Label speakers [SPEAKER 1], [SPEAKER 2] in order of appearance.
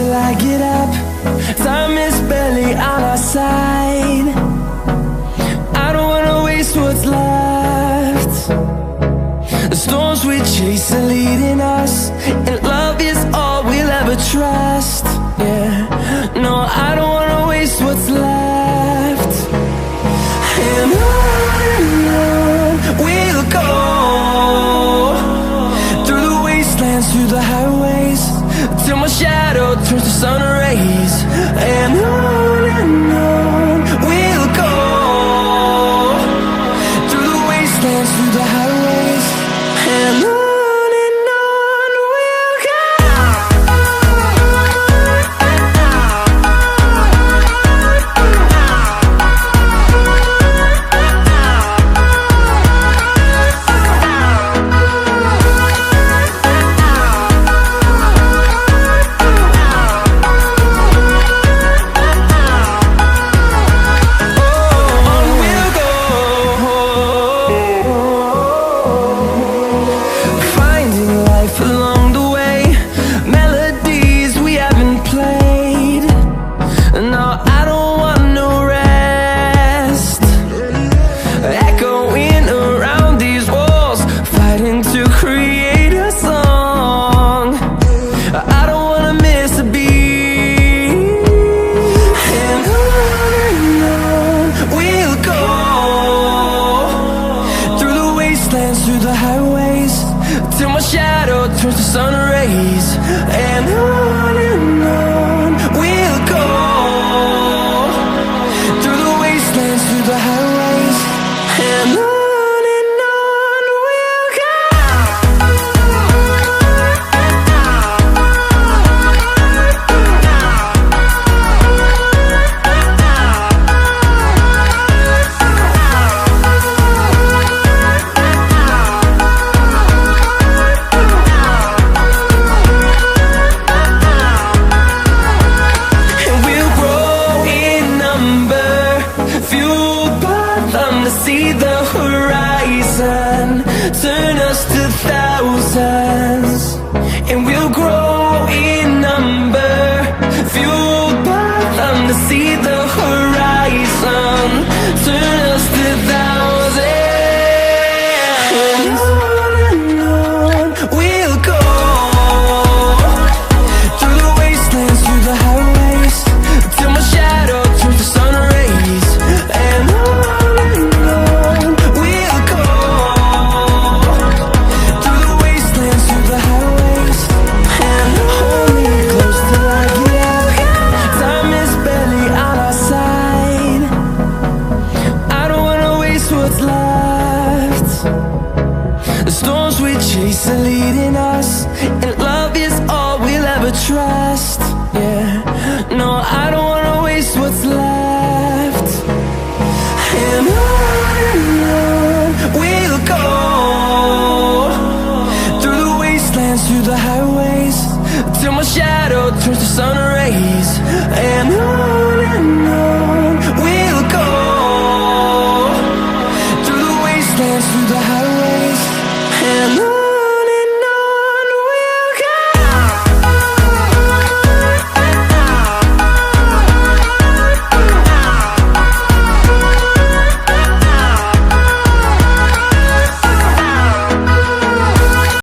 [SPEAKER 1] till I get up. Time is barely on our side. I don't wanna waste what's left. The storms we chase are leading us, and love is all we'll ever trust. Yeah, no, I don't wanna waste what's left. And on we'll go, through the wastelands, through the highways, till my shadow turns to sun rays. And on we'll go, through the wastelands, through the highways, and on we'll go. Through the highways, till my shadow turns to sun rays. And on we'll go, through the wastelands, through the highways, and on we'll go. See the horizon, turn us to thousands, and we'll grow in number, fueled by them to see the horizon.